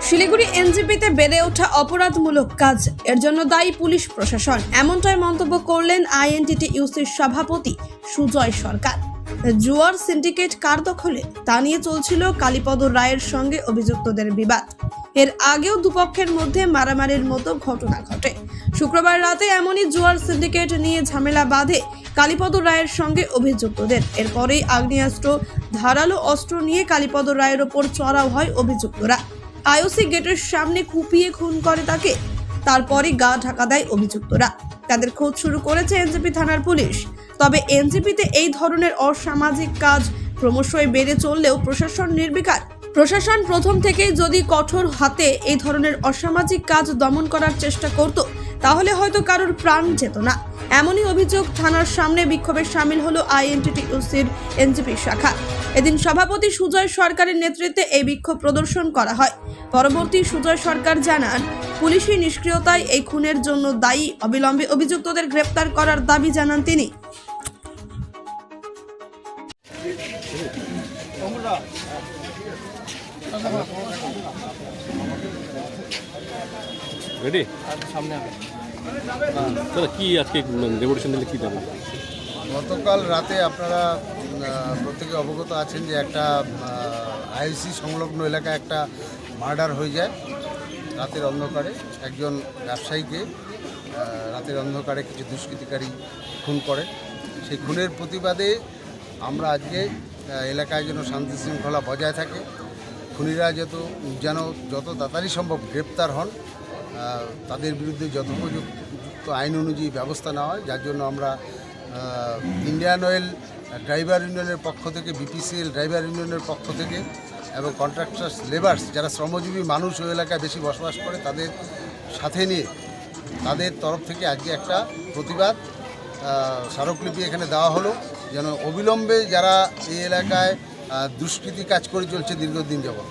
শিলিগুড়ি এনজিপিতে বেড়ে ওঠা অপরাধমূলক কাজ, এর জন্য দায়ী পুলিশ প্রশাসন, এমনটাই মন্তব্য করলেন আইএনটিটিইউসির সভাপতি সুজয় সরকার। জুয়ার সিন্ডিকেট কার দখলে তা নিয়ে চলছিল কালীপদ রায়ের সঙ্গে অভিযুক্তদের বিবাদ। এর আগেও দুপক্ষের মধ্যে মারামারির মতো ঘটনা ঘটে। শুক্রবার রাতে এমনই জুয়ার সিন্ডিকেট নিয়ে ঝামেলা বাঁধে কালীপদ রায়ের সঙ্গে অভিযুক্তদের। এরপরেই আগ্নেয়াস্ত্র, ধারালো অস্ত্র নিয়ে কালীপদ রায়ের ওপর চড়াও হয় অভিযুক্তরা। আইওসি গেটের সামনে কুপিয়ে খুন করে তাকে। তারপরে গা ঢাকা দেয় অভিযুক্তরা। তাদের খোঁজ শুরু করেছে এনজিপি থানার পুলিশ। তবে এনজিপিতে এই ধরনের অসামাজিক কাজ ক্রমশই বেড়ে চললেও প্রশাসন নির্বিকার। প্রশাসন প্রথম থেকেই যদি কঠোর হাতে এই ধরনের অসামাজিক কাজ দমন করার চেষ্টা করত, তাহলে হয়তো কারোর প্রাণ যেত না। এমনই অভিযোগ থানার সামনে বিক্ষোভে সামিল হলো আইএনটিটিইউসির এনজিপি শাখা। এদিন সভাপতি সুজয় সরকারের নেতৃত্বে এই বিক্ষোভ প্রদর্শন করা হয়। পরবর্তী সুজয় সরকার জানান, পুলিশি নিষ্ক্রিয়তায় এই খুনের জন্য দায়ী। অবিলম্বে অভিযুক্তদের গ্রেপ্তার করার দাবি জানান তিনি। রেডি সামনে দাদা কি আজকে রেভলিউশন দিলে কি জানেন? গতকাল রাতে আপনারা প্রত্যেকে অবগত আছেন যে একটা আইওসি সংলগ্ন এলাকায় একটা মার্ডার হয়ে যায় রাতের অন্ধকারে। একজন ব্যবসায়ীকে রাতের অন্ধকারে কিছু দুষ্কৃতিকারী খুন করে। সেই খুনের প্রতিবাদে আমরা আজকে এলাকায় যেন শান্তি শৃঙ্খলা বজায় থাকে, খুনিরা যেন যত তাড়াতাড়ি সম্ভব গ্রেপ্তার হন, তাদের বিরুদ্ধে যথোপযুক্ত আইন অনুযায়ী ব্যবস্থা নেওয়া হয়। যার জন্য আমরা ইন্ডিয়ান অয়েল ড্রাইভার ইউনিয়নের পক্ষ থেকে, বিপিসিএল ড্রাইভার ইউনিয়নের পক্ষ থেকে এবং কন্ট্রাক্টার্স লেবার্স যারা শ্রমজীবী মানুষ ওই এলাকায় বেশি বসবাস করে তাদের সাথে নিয়ে তাদের তরফ থেকে আজকে একটা প্রতিবাদ স্মারকলিপি এখানে দেওয়া হলো, যেন অবিলম্বে যারা এই এলাকায় দুষ্কৃতি কাজ করে চলছে দীর্ঘদিন যাবৎ।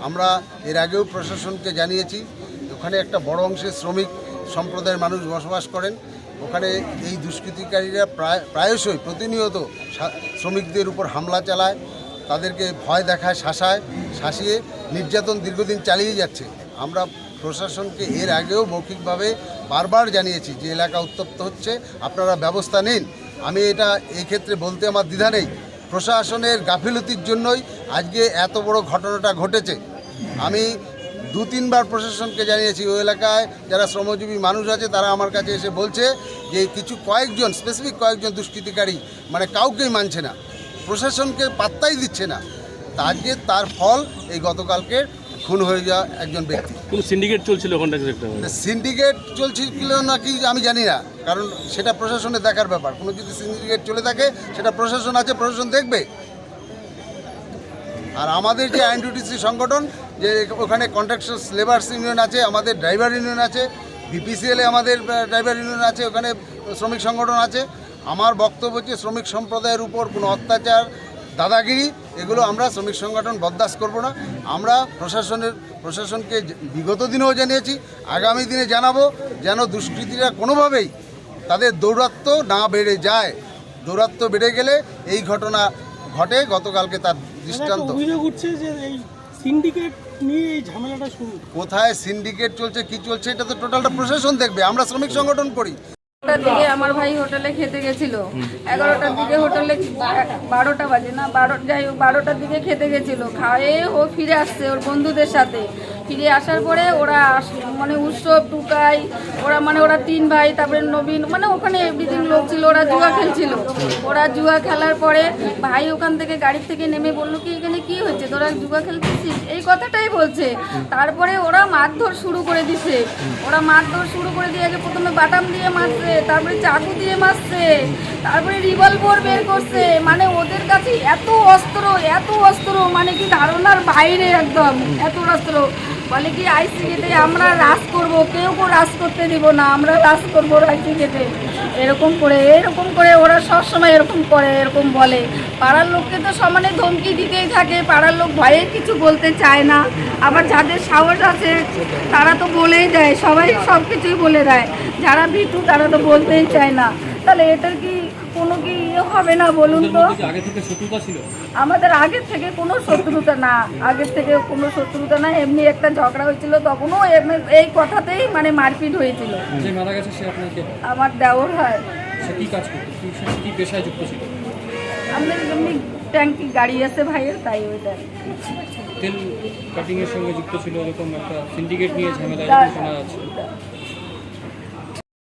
আমরা এর আগেও প্রশাসনকে জানিয়েছি, ওখানে একটা বড় অংশের শ্রমিক সম্প্রদায়ের মানুষ বসবাস করেন। ওখানে এই দুষ্কৃতিকারীরা প্রায়শই প্রতিনিয়ত শ্রমিকদের উপর হামলা চালায়, তাদেরকে ভয় দেখায়, শাসিয়ে নির্যাতন দীর্ঘদিন চালিয়ে যাচ্ছে। আমরা প্রশাসনকে এর আগেও মৌখিকভাবে বারবার জানিয়েছি যে এলাকা উত্তপ্ত হচ্ছে, আপনারা ব্যবস্থা নিন। আমি এটা এই ক্ষেত্রে বলতে আমার দ্বিধা নেই, প্রশাসনের গাফিলতির জন্যই আজকে এত বড় ঘটনাটা ঘটেছে। আমি 2-3 বার প্রশাসনকে জানিয়েছি, ওই এলাকায় যারা শ্রমজীবী মানুষ আছে তারা আমার কাছে এসে বলছে যে কয়েকজন স্পেসিফিক দুষ্কৃতিকারী কাউকেই মানছে না, প্রশাসনকে পাত্তাই দিচ্ছে না। তা আজকে তার ফল এই গতকালকে খুন হয়ে যাওয়া একজন ব্যক্তি। কোন সিন্ডিকেট চলছিল ওখানটা? সিন্ডিকেট চলছিল নাকি আমি জানি না, কারণ সেটা প্রশাসনের দেখার ব্যাপার। কোনো যদি সিন্ডিকেট চলে থাকে সেটা প্রশাসন আছে, প্রশাসন দেখবে। আর আমাদের যে আইএনটিটিইউসি সংগঠন, যে ওখানে কন্ট্রাক্টার্স লেবার্স ইউনিয়ন আছে, আমাদের ড্রাইভার ইউনিয়ন আছে, বিপিসিএলে আমাদের ড্রাইভার ইউনিয়ন আছে, ওখানে শ্রমিক সংগঠন আছে। আমার বক্তব্য হচ্ছে শ্রমিক সম্প্রদায়ের উপর কোনো অত্যাচার, দাদাগিরি, এগুলো আমরা শ্রমিক সংগঠন বরদাস্ত করব না। আমরা প্রশাসনকে বিগত দিনেও জানিয়েছি, আগামী দিনে জানাবো, যেন দুষ্কৃতীরা কোনোভাবেই তাদের দৌরাত্ম্য না বেড়ে যায়। দৌরাত্ম্য বেড়ে গেলে এই ঘটনা ঘটে। গতকালকে তার দৃষ্টান্ত। অভিযোগ উঠছে যে এই সিন্ডিকেট নিয়ে এই ঝামেলাটা শুরু। কোথায় সিন্ডিকেট চলছে, কি চলছে, এটা তো টোটালটা প্রশাসন দেখবে। আমরা শ্রমিক সংগঠন করি। দিকে আমার ভাই হোটেলে খেতে গেছিল, 11টার দিকে হোটেলে 12টা বাজে না, যাই হোক 12টার দিকে খেতে গেছিল। খায়ে ও ফিরে আসছে ওর বন্ধুদের সাথে। ফিরে আসার পরে ওরা উৎসব টুকাই, ওরা 3 ভাই, তারপরে নবীন, ওখানে এভরিথিং লোক ছিল। ওরা জুয়া খেলছিল। ওরা জুয়া খেলার পরে ভাই ওখান থেকে গাড়ির থেকে নেমে বললো কি এখানে কি হচ্ছে, তোরা জুয়া খেলতেছিস, এই কথাটাই বলছে। তারপরে ওরা মারধর শুরু করে দিছে। ওরা মারধর শুরু করে দিয়ে আগে প্রথমে বাটাম দিয়ে মারছে, তারপরে চাকু দিয়ে মারছে, তারপরে রিভলভার বের করছে। ওদের কাছে এত অস্ত্র কি ধারণার বাইরে, একদম এত অস্ত্র। বলে কি আইসি গেটে আমরা রাজ করব, কেউ রাজ করতে দিব না, আমরা রাজ করবো আইসি গেটে। এরকম করে ওরা সবসময় এরকম করে, এরকম বলে। পাড়ার লোককে তো সমানে ধমকি দিতেই থাকে। পাড়ার লোক ভয়ে কিছু বলতে চায় না। আবার যাদের সাহস আছে তারা তো বলেই দেয়, সবাই সব কিছুই বলে দেয়। যারা ভীতু তারা তো বলতেই চায় না। তাহলে এটার কি কোনো কি ইয়ে হবে না বলুন ওদের তো? মধ্যে কি আগে থেকে শত্রুতা ছিল? আমাদের আগের থেকে কোনো শত্রুতা না, আগের থেকে কোনো শত্রুতা না, এমনি একটা ঝগড়া হয়েছিল, তখনও এই কথাতেই মানে মারপিট হয়েছিল। যে মারা গেছে সে আপনার কে? আমার দেওর হয়। সে কি কাজ করতো, কি পেশায় যুক্ত ছিল? আমাদের এমনি ট্যাঙ্কি গাড়ি আছে ভাইয়ের, তাই ওইটা তেল কাটিং এর সঙ্গে যুক্ত ছিল, এরকম একটা সিন্ডিকেট নিয়ে ঝামেলা তা- শোনা যাচ্ছে।